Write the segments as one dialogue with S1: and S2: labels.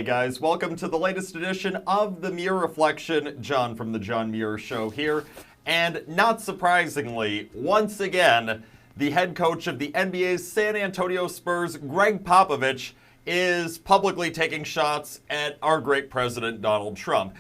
S1: guys. Welcome to the latest edition of the Muir Reflection. John from the John Muir Show here. And not surprisingly, once again, the head coach of the NBA's San Antonio Spurs, Greg Popovich, is publicly taking shots at our great president, Donald Trump.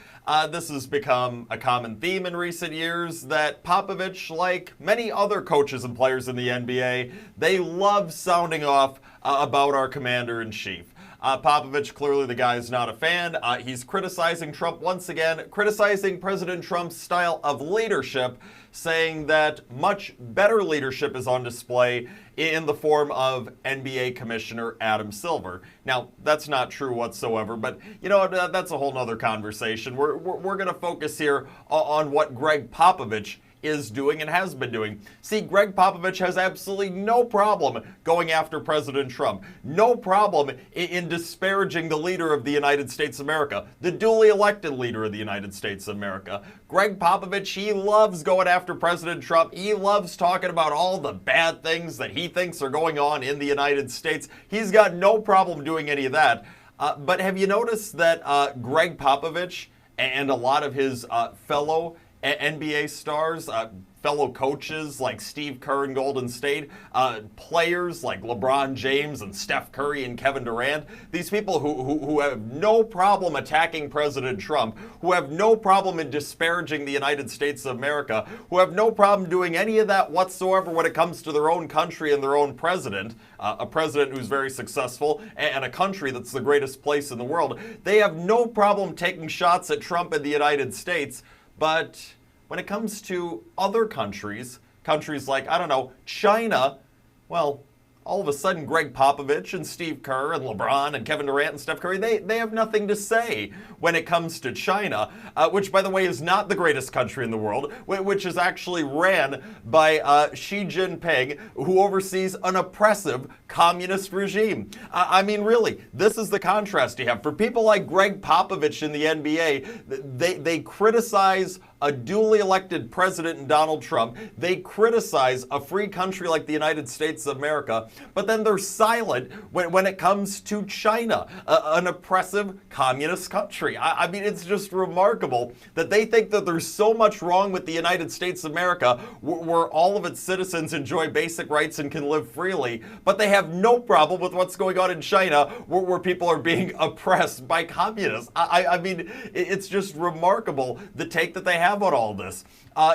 S1: This has become a common theme in recent years that Popovich, like many other coaches and players in the NBA, they love sounding off about our commander-in-chief. Popovich, clearly the guy is not a fan. He's criticizing Trump once again, criticizing President Trump's style of leadership, saying that much better leadership is on display in the form of NBA Commissioner Adam Silver. Now, that's not true whatsoever, but you know, that's a whole nother conversation. We're going to focus here on what Greg Popovich is doing and has been doing. See, Greg Popovich has absolutely no problem going after President Trump. No problem in disparaging the leader of the United States of America, the duly elected leader of the United States of America. Greg Popovich, he loves going after President Trump. He loves talking about all the bad things that he thinks are going on in the United States. He's got no problem doing any of that. But have you noticed that Greg Popovich and a lot of his fellow NBA stars, fellow coaches like Steve Kerr in Golden State, players like LeBron James and Steph Curry and Kevin Durant, these people who have no problem attacking President Trump, who have no problem in disparaging the United States of America, who have no problem doing any of that whatsoever when it comes to their own country and their own president, a president who's very successful, and a country that's the greatest place in the world. They have no problem taking shots at Trump in the United States. But when it comes to other countries like, I don't know, China, well, all of a sudden Greg Popovich and Steve Kerr and LeBron and Kevin Durant and Steph Curry, they have nothing to say when it comes to China, which, by the way, is not the greatest country in the world, which is actually ran by Xi Jinping, who oversees an oppressive communist regime. I mean, really, this is the contrast you have. For people like Greg Popovich in the NBA, they criticize a duly elected president in Donald Trump. They criticize a free country like the United States of America, but then they're silent when it comes to China, an oppressive communist country. I mean, it's just remarkable that they think that there's so much wrong with the United States of America where all of its citizens enjoy basic rights and can live freely, but they have no problem with what's going on in China where people are being oppressed by communists. I mean, it's just remarkable the take that they have on all this.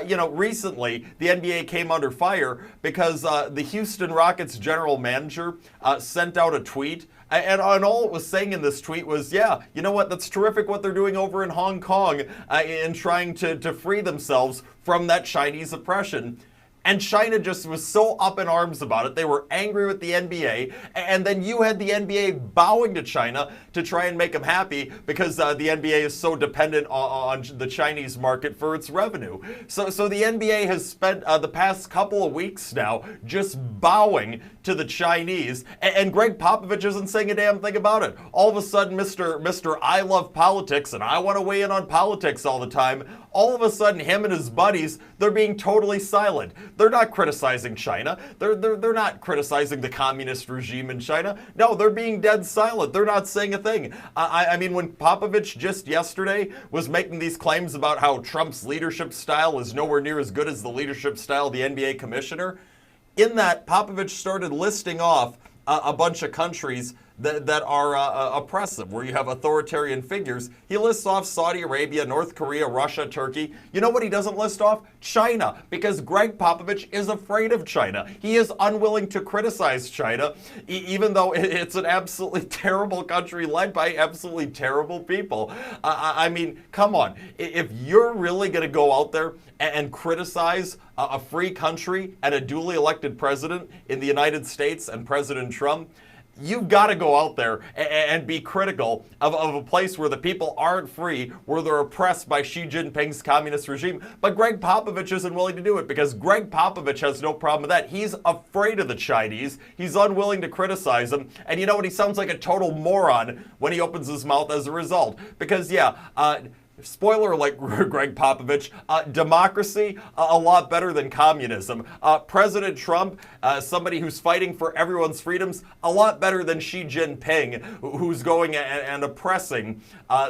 S1: You know, recently the NBA came under fire because the Houston Rockets general manager sent out a tweet, and all it was saying in this tweet was, yeah, you know what, that's terrific what they're doing over in Hong Kong in trying to free themselves from that Chinese oppression. And China just was so up in arms about it. They were angry with the NBA. And then you had the NBA bowing to China to try and make them happy because the NBA is so dependent on the Chinese market for its revenue. So the NBA has spent the past couple of weeks now just bowing to the Chinese. And Greg Popovich isn't saying a damn thing about it. All of a sudden, Mr. I love politics and I want to weigh in on politics all the time. All of a sudden, him and his buddies, they're being totally silent. They're not criticizing China. They're not criticizing the communist regime in China. No, they're being dead silent. They're not saying a thing. I mean, when Popovich just yesterday was making these claims about how Trump's leadership style is nowhere near as good as the leadership style of the NBA commissioner, in that, Popovich started listing off a bunch of countries that are oppressive, where you have authoritarian figures. He lists off Saudi Arabia, North Korea, Russia, Turkey. You know what he doesn't list off? China, because Greg Popovich is afraid of China. He is unwilling to criticize China, even though it's an absolutely terrible country led by absolutely terrible people. I mean, come on. If you're really going to go out there and criticize a free country and a duly elected president in the United States and President Trump, you've got to go out there and be critical of a place where the people aren't free, where they're oppressed by Xi Jinping's communist regime. But Greg Popovich isn't willing to do it because Greg Popovich has no problem with that. He's afraid of the Chinese. He's unwilling to criticize them. And you know what? He sounds like a total moron when he opens his mouth as a result. Because, yeah, spoiler like Greg Popovich, democracy, a lot better than communism. President Trump, somebody who's fighting for everyone's freedoms, a lot better than Xi Jinping, who's going and oppressing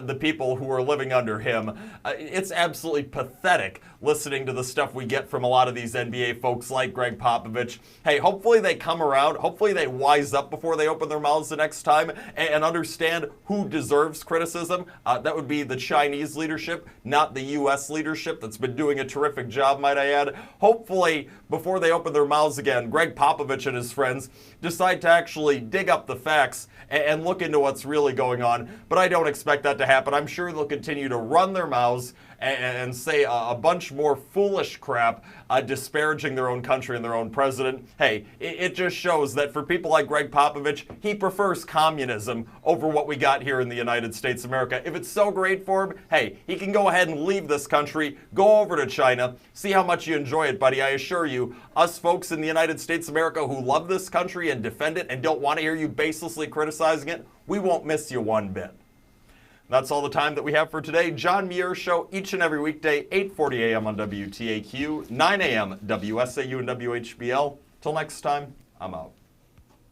S1: the people who are living under him. It's absolutely pathetic listening to the stuff we get from a lot of these NBA folks like Greg Popovich. Hey, hopefully they come around. Hopefully they wise up before they open their mouths the next time and understand who deserves criticism. That would be the Chinese leadership, not the U.S. leadership that's been doing a terrific job, might I add. Hopefully, before they open their mouths again, Greg Popovich and his friends decide to actually dig up the facts and look into what's really going on. But I don't expect that to happen. I'm sure they'll continue to run their mouths and say a bunch more foolish crap, disparaging their own country and their own president. Hey, it just shows that for people like Greg Popovich, he prefers communism over what we got here in the United States of America. If it's so great for him, hey, he can go ahead and leave this country, go over to China, see how much you enjoy it, buddy. I assure you, us folks in the United States of America who love this country and defend it and don't want to hear you baselessly criticizing it, we won't miss you one bit. That's all the time that we have for today. John Muir Show each and every weekday, 8:40 a.m. on WTAQ, 9 a.m. WSAU and WHBL. Till next time, I'm out.